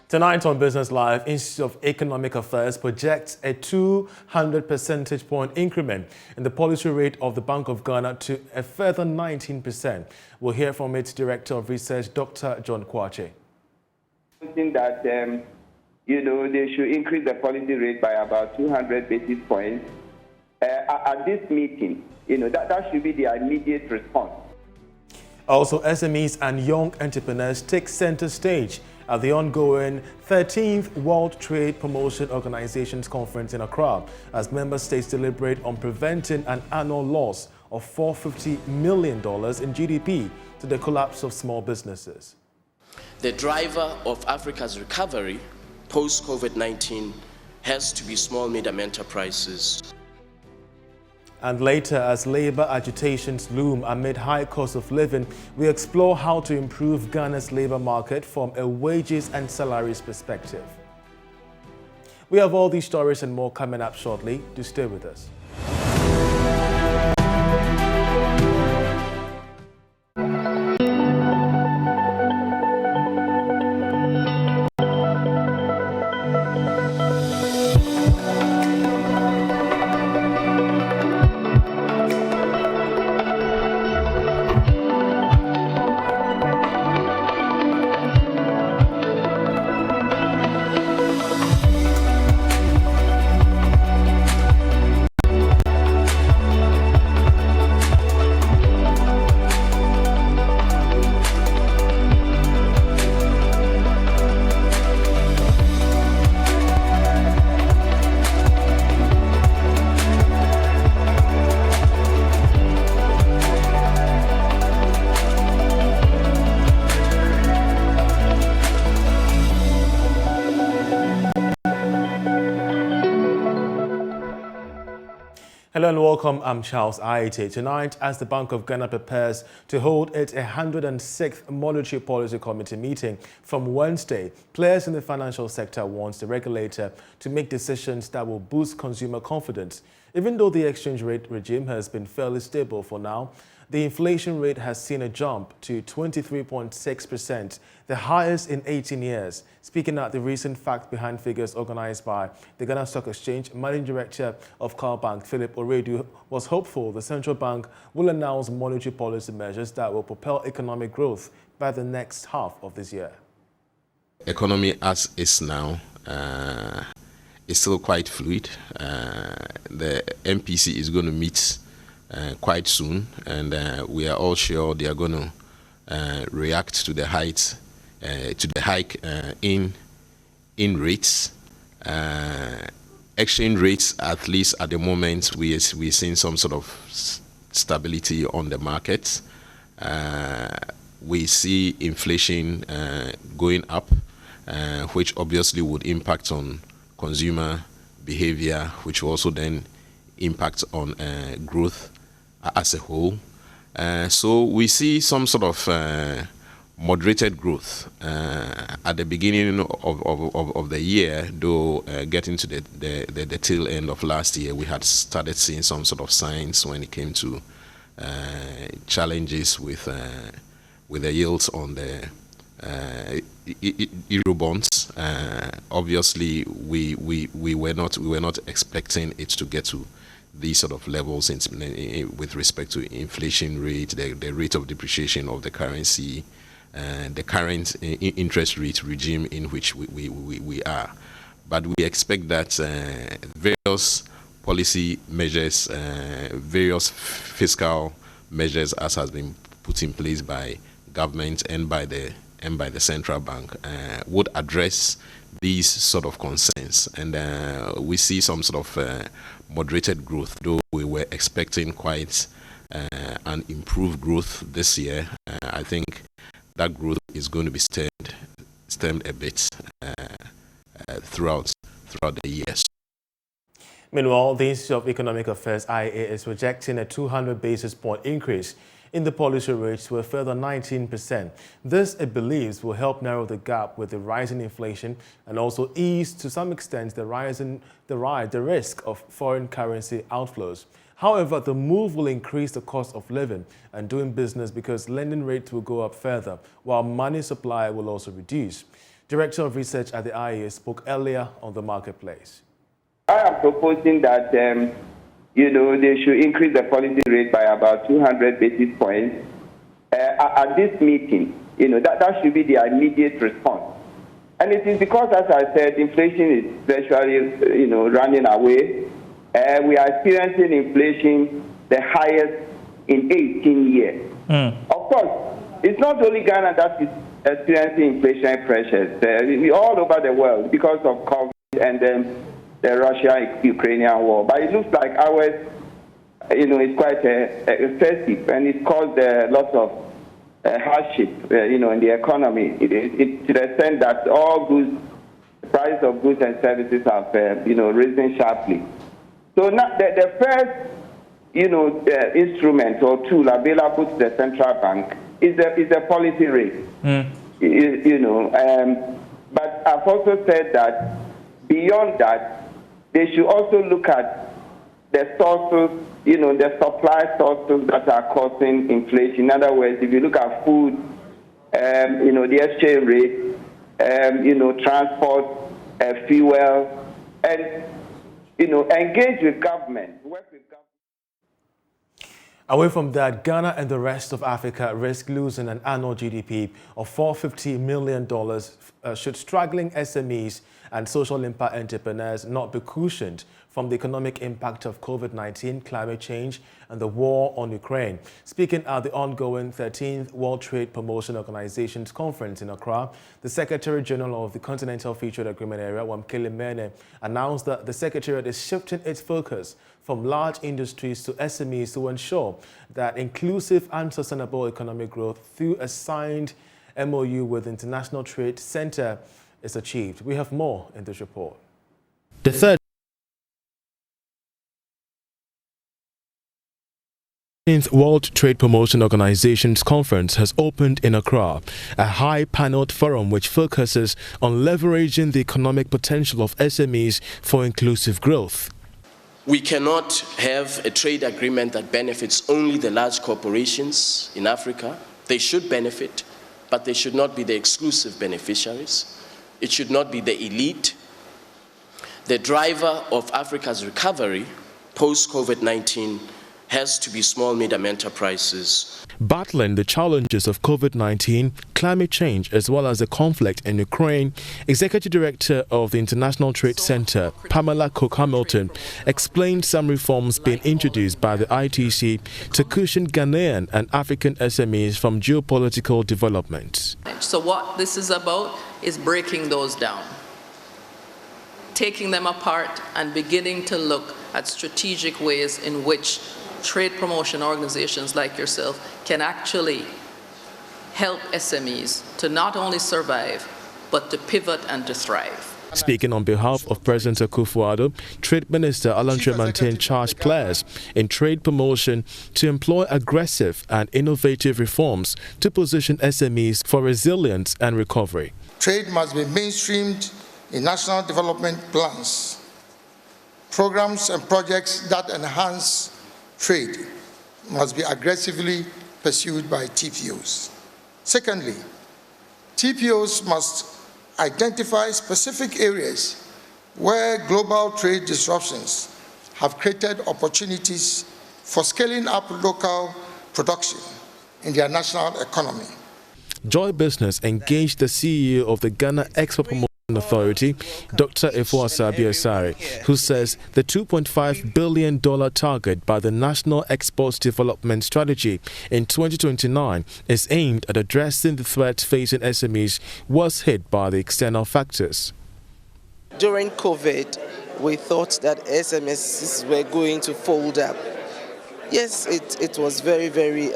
Tonight on Business Live, Institute of Economic Affairs projects a 200 percentage point increment in the policy rate of the Bank of Ghana to a further 19%. We'll hear from its Director of Research, Dr. John Kwache. I think that, they should increase the policy rate by about 200 basis points at this meeting. That should be the immediate response. Also, SMEs and young entrepreneurs take center stage at the ongoing 13th World Trade Promotion Organization's conference in Accra as member states deliberate on preventing an annual loss of $450 million in GDP to the collapse of small businesses. The driver of Africa's recovery post-COVID-19 has to be small medium enterprises. And later, as labor agitations loom amid high cost of living, we explore how to improve Ghana's labor market from a wages and salaries perspective. We have all these stories and more coming up shortly. Do stay with us. Hello and welcome, I'm Charles Ayitey. Tonight, as the Bank of Ghana prepares to hold its 106th Monetary Policy Committee meeting from Wednesday, players in the financial sector wants the regulator to make decisions that will boost consumer confidence. Even though the exchange rate regime has been fairly stable for now, the inflation rate has seen a jump to 23.6%, the highest in 18 years. Speaking at the recent fact behind figures organized by the Ghana Stock Exchange, Managing Director of Cal Bank, Philip Oredu, was hopeful the central bank will announce monetary policy measures that will propel economic growth by the next half of this year. Economy as is now is still quite fluid. The MPC is going to meet quite soon, and we are all sure they are going to react to the hike in rates. Exchange rates, at least at the moment, we're seeing some sort of stability on the market. We see inflation going up, which obviously would impact on consumer behavior, which will also then impact on growth as a whole. So we see some sort of moderated growth at the beginning of the year, though getting to the tail end of last year, we had started seeing some sort of signs when it came to challenges with the yields on the Euro bonds. Obviously, we were not expecting it to get to these sort of levels with respect to inflation rate, the rate of depreciation of the currency, the current interest rate regime in which we are. But we expect that various policy measures, various fiscal measures, as has been put in place by government and by the central bank, would address these sort of concerns, and we see some sort of moderated growth, though we were expecting quite an improved growth this year. I think that growth is going to be stemmed a bit throughout the years. Meanwhile, the Institute of Economic Affairs (IA) is projecting a 200 basis point increase in the policy rate to a further 19%. This, it believes, will help narrow the gap with the rising inflation and also ease, to some extent, the risk of foreign currency outflows. However, the move will increase the cost of living and doing business because lending rates will go up further, while money supply will also reduce. Director of Research at the IEA, spoke earlier on the marketplace. I am proposing that, they should increase the policy rate by about 200 basis points. At this meeting, that should be the immediate response. And it is because, as I said, inflation is virtually, running away. We are experiencing inflation the highest in 18 years. Of course, it's not only Ghana that is experiencing inflationary pressures. All over the world because of COVID and the Russia-Ukrainian war. But it looks like ours, is quite excessive, and it caused a lot of hardship, in the economy. To the extent that all goods, the price of goods and services have, risen sharply. So now the first, instrument or tool available to the central bank is the policy rate. But I've also said that beyond that, they should also look at the sources, the supply sources that are causing inflation. In other words, if you look at food, the exchange rate, transport, fuel, and, engage with government, work with government. Away from that, Ghana and the rest of Africa risk losing an annual GDP of $450 million should struggling SMEs and social impact entrepreneurs not be cushioned from the economic impact of COVID-19, climate change, and the war on Ukraine. Speaking at the ongoing 13th World Trade Promotion Organization's conference in Accra, the Secretary General of the Continental Free Trade Agreement Area, Wamkele Mene, announced that the Secretariat is shifting its focus from large industries to SMEs to ensure that inclusive and sustainable economic growth through a signed MOU with the International Trade Center is achieved. We have more in this report. The third World Trade Promotion Organization's conference has opened in Accra, a high-paneled forum which focuses on leveraging the economic potential of SMEs for inclusive growth. We cannot have a trade agreement that benefits only the large corporations in Africa. They should benefit, but they should not be the exclusive beneficiaries. It should not be the elite. The driver of Africa's recovery post-COVID-19 has to be small, medium enterprises. Battling the challenges of COVID-19, climate change, as well as the conflict in Ukraine, Executive Director of the International Trade Center, Pamela Cook-Hamilton, explained some reforms being introduced by the ITC to cushion Ghanaian and African SMEs from geopolitical developments. So what this is about is breaking those down, taking them apart and beginning to look at strategic ways in which trade promotion organizations like yourself can actually help SMEs to not only survive, but to pivot and to thrive. Speaking on behalf of President Akufo-Addo, Trade Minister Alan Tremantin charged players in trade promotion to employ aggressive and innovative reforms to position SMEs for resilience and recovery. Trade must be mainstreamed in national development plans. Programs and projects that enhance trade must be aggressively pursued by TPOs. Secondly, TPOs must identify specific areas where global trade disruptions have created opportunities for scaling up local production in their national economy. Joy Business engaged the CEO of the Ghana Export Promotion Authority, Dr. Efuasabi Asare, who says the $2.5 billion target by the National Exports Development Strategy in 2029 is aimed at addressing the threats facing SMEs was hit by the external factors. During COVID, we thought that SMEs were going to fold up. Yes, it was very, very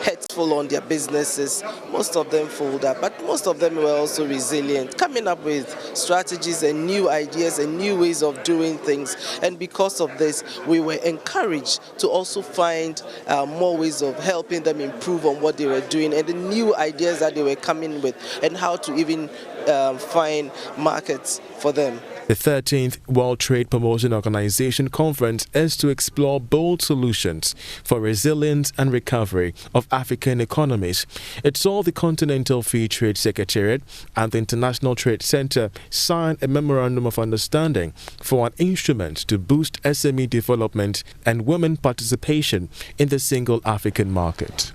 hurtful on their businesses. Most of them fold up, but most of them were also resilient, coming up with strategies and new ideas and new ways of doing things. And because of this, we were encouraged to also find more ways of helping them improve on what they were doing and the new ideas that they were coming with and how to even find markets for them. The 13th World Trade Promotion Organization Conference is to explore bold solutions for resilience and recovery of African economies. It saw the Continental Free Trade Secretariat and the International Trade Center sign a memorandum of understanding for an instrument to boost SME development and women participation in the single African market.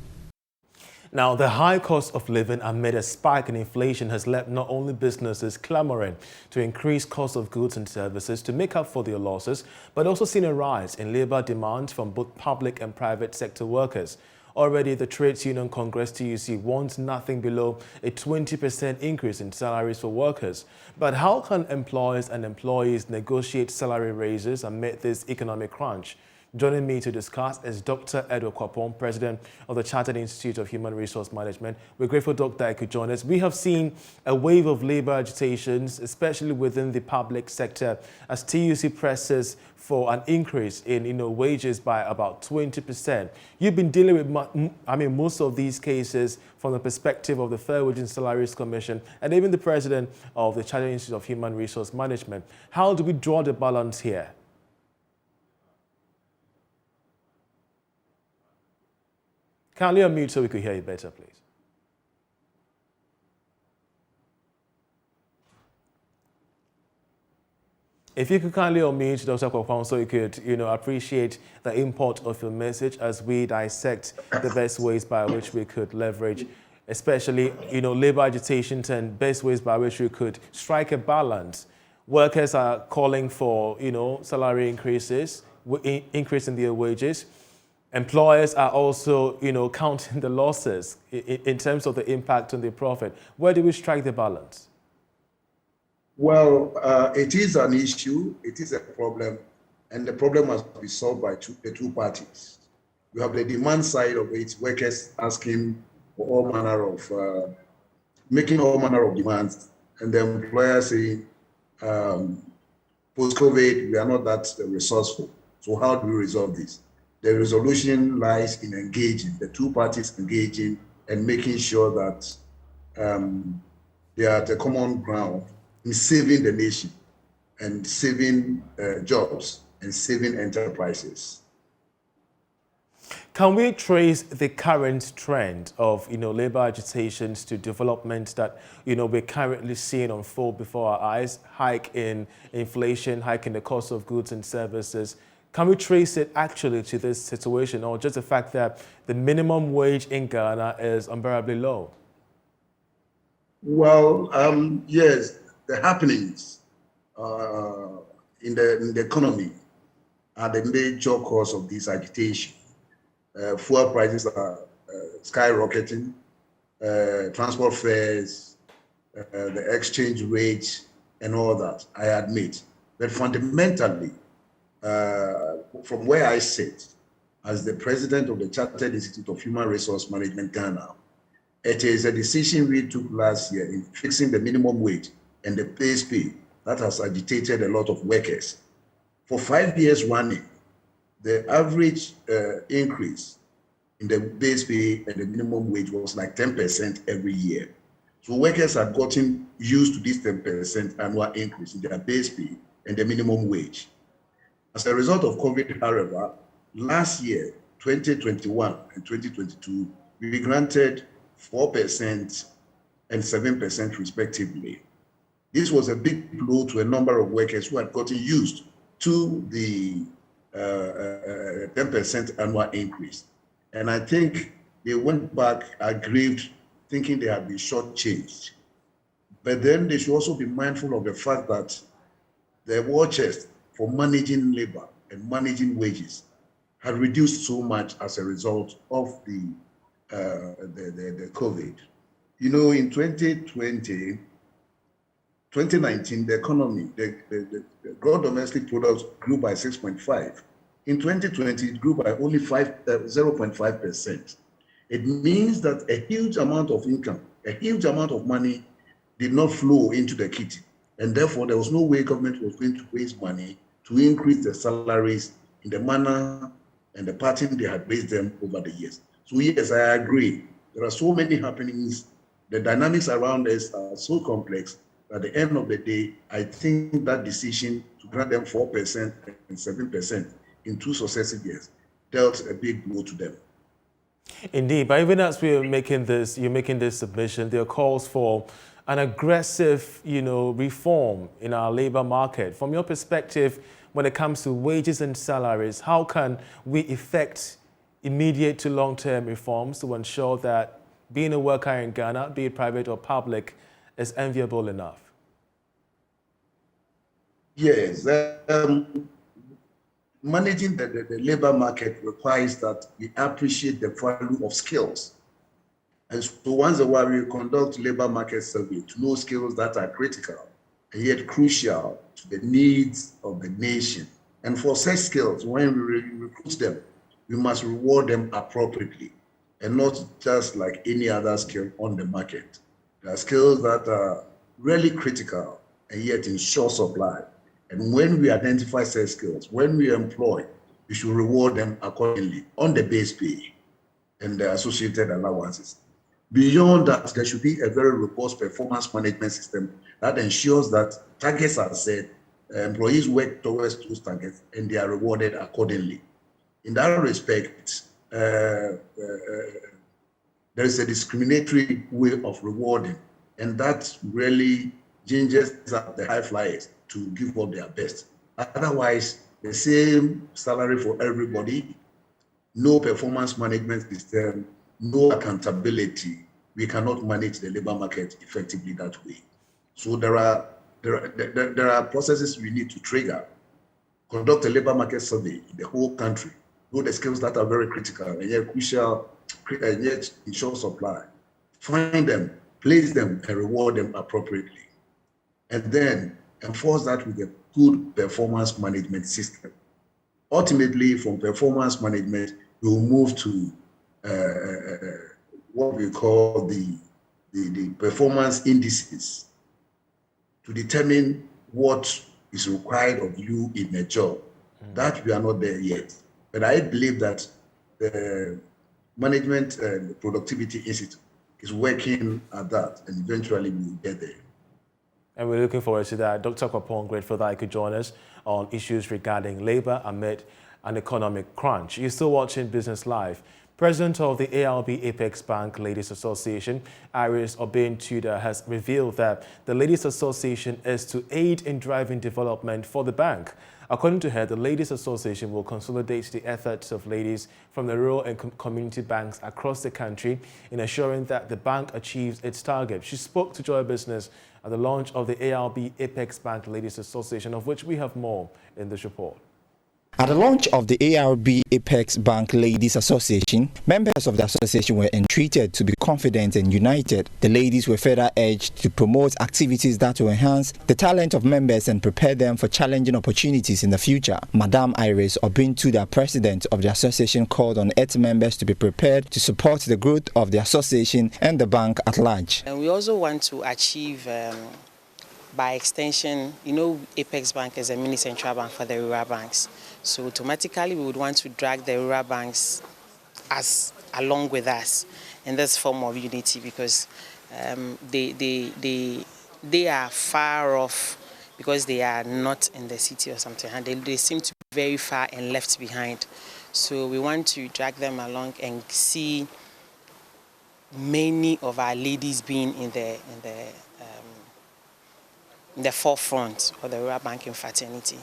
Now, the high cost of living amid a spike in inflation has left not only businesses clamoring to increase cost of goods and services to make up for their losses, but also seen a rise in labor demands from both public and private sector workers. Already, the Trades Union Congress TUC wants nothing below a 20% increase in salaries for workers. But how can employers and employees negotiate salary raises amid this economic crunch? Joining me to discuss is Dr. Edward Kwapong, President of the Chartered Institute of Human Resource Management. We're grateful, Dr. that could join us. We have seen a wave of labor agitations, especially within the public sector, as TUC presses for an increase in wages by about 20%. You've been dealing with, most of these cases from the perspective of the Fair Wage and Salaries Commission and even the President of the Chartered Institute of Human Resource Management. How do we draw the balance here? Kindly unmute so we could hear you better, please. If you could kindly unmute, Dr. Kwapong, so you could, appreciate the import of your message as we dissect the best ways by which we could leverage, especially, labor agitations and best ways by which we could strike a balance. Workers are calling for, salary increases, increasing their wages. Employers are also, counting the losses in terms of the impact on the profit. Where do we strike the balance? Well, it is an issue, it is a problem, and the problem must be solved by the two parties. You have the demand side of it, workers asking for all manner of, making all manner of demands, and the employer saying, post-COVID, we are not that resourceful. So how do we resolve this? The resolution lies in engaging, the two parties engaging and making sure that they are at a common ground in saving the nation and saving jobs and saving enterprises. Can we trace the current trend of, labor agitations to developments that, we're currently seeing unfold before our eyes? Hike in inflation, hike in the cost of goods and services. Can we trace it actually to this situation, or just the fact that the minimum wage in Ghana is unbearably low? Well, yes, the happenings in the economy are the major cause of this agitation. Fuel prices are skyrocketing, transport fares, the exchange rate, and all that, I admit. But fundamentally, from where I sit, as the president of the Chartered Institute of Human Resource Management, Ghana, it is a decision we took last year in fixing the minimum wage and the base pay that has agitated a lot of workers. For 5 years running, the average increase in the base pay and the minimum wage was like 10% every year. So workers have gotten used to this 10% annual increase in their base pay and the minimum wage. As a result of COVID, however, last year, 2021 and 2022, we granted 4% and 7% respectively. This was a big blow to a number of workers who had gotten used to the 10% annual increase. And I think they went back aggrieved, thinking they had been shortchanged. But then they should also be mindful of the fact that the war chest for managing labor and managing wages had reduced so much as a result of the COVID. In 2019, the economy, the gross domestic product grew by 6.5. In 2020, it grew by only 0.5%. It means that a huge amount of income, a huge amount of money did not flow into the kitty. And therefore, there was no way government was going to raise money to increase the salaries in the manner and the pattern they had raised them over the years. So yes, I agree. There are so many happenings. The dynamics around us are so complex at the end of the day, I think that decision to grant them 4% and 7% in 2 successive years dealt a big blow to them. Indeed, but even as you're making this submission, there are calls for an aggressive, reform in our labor market. From your perspective, when it comes to wages and salaries, how can we effect immediate to long-term reforms to ensure that being a worker in Ghana, be it private or public, is enviable enough? Yes, managing the labor market requires that we appreciate the value of skills. And so once in a while, we conduct labor market survey to know skills that are critical and yet crucial to the needs of the nation. And for such skills, when we recruit them, we must reward them appropriately and not just like any other skill on the market. There are skills that are really critical and yet in short supply. And when we identify such skills, when we employ, we should reward them accordingly on the base pay and the associated allowances. Beyond that, there should be a very robust performance management system that ensures that targets are set, employees work towards those targets, and they are rewarded accordingly. In that respect, there is a discriminatory way of rewarding, and that really gingers up the high flyers to give up their best. Otherwise, the same salary for everybody, no performance management system, no accountability. We cannot manage the labor market effectively that way. So there are processes we need to trigger. Conduct a labor market survey in the whole country. Know the skills that are very critical and yet crucial, and yet in short supply. Find them, place them, and reward them appropriately. And then enforce that with a good performance management system. Ultimately, from performance management, we will move to what we call the performance indices to determine what is required of you in a job. That we are not there yet. But I believe that the Management and Productivity Institute is working at that, and eventually we will get there. And we're looking forward to that. Dr. Kwapong, grateful that you could join us on issues regarding labor amid an economic crunch. You're still watching Business Live. President of the ALB Apex Bank Ladies Association, Iris Obin-Tudor, has revealed that the Ladies Association is to aid in driving development for the bank. According to her, the Ladies Association will consolidate the efforts of ladies from the rural and community banks across the country in ensuring that the bank achieves its target. She spoke to Joy Business at the launch of the ALB Apex Bank Ladies Association, of which we have more in this report. At the launch of the ARB Apex Bank Ladies Association, members of the association were entreated to be confident and united. The ladies were further urged to promote activities that will enhance the talent of members and prepare them for challenging opportunities in the future. Madam Iris Obin-Tudor, president of the association, called on its members to be prepared to support the growth of the association and the bank at large. And we also want to achieve by extension, Apex Bank is a mini central bank for the rural banks. So automatically we would want to drag the rural banks along with us in this form of unity, because they are far off because they are not in the city or something, and they seem to be very far and left behind. So we want to drag them along and see many of our ladies being in the forefront of the rural banking fraternity.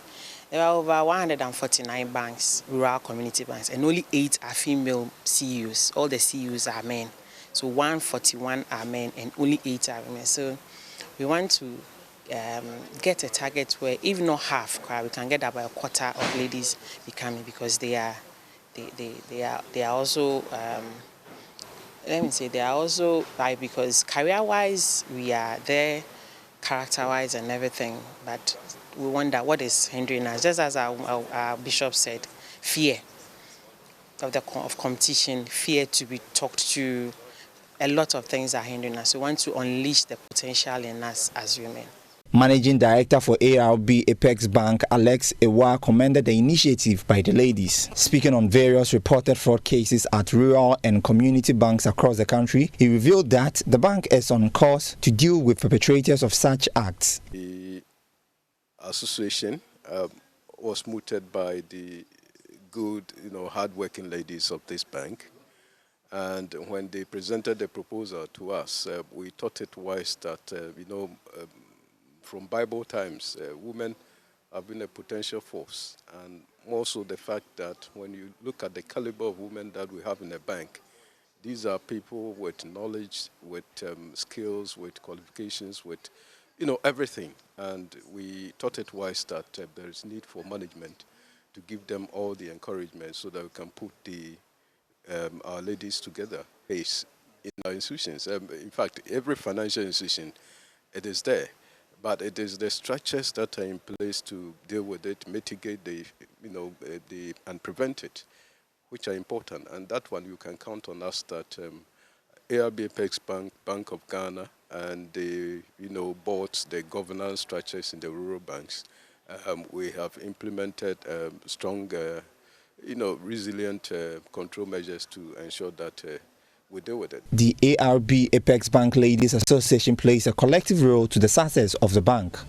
There are over 149 banks, rural community banks, and only 8 are female CEOs. All the CEOs are men. So 141 are men and only 8 are women. So we want to get a target where, if not half, we can get about a quarter of ladies becoming, because they are also because career-wise we are there, character-wise and everything, but we wonder what is hindering us. Just as our bishop said, fear of competition, fear to be talked to, a lot of things are hindering us. We want to unleash the potential in us as women. Managing Director for ARB Apex Bank, Alex Ewa, commended the initiative by the ladies. Speaking on various reported fraud cases at rural and community banks across the country, he revealed that the bank is on course to deal with perpetrators of such acts. The association was mooted by the good, hard-working ladies of this bank. And when they presented the proposal to us, we thought it wise that, from Bible times, women have been a potential force. And also the fact that when you look at the caliber of women that we have in the bank, these are people with knowledge, with skills, with qualifications, with, everything. And we thought it wise that there is need for management to give them all the encouragement so that we can put our ladies together pace in our institutions. In fact, every financial institution, it is there. But it is the structures that are in place to deal with it, mitigate and prevent it, which are important. And that one you can count on us that ARB Apex Bank, Bank of Ghana, and the boards, the governance structures in the rural banks, we have implemented strong, resilient control measures to ensure that we deal with it. The ARB Apex Bank Ladies Association plays a collective role to the success of the bank.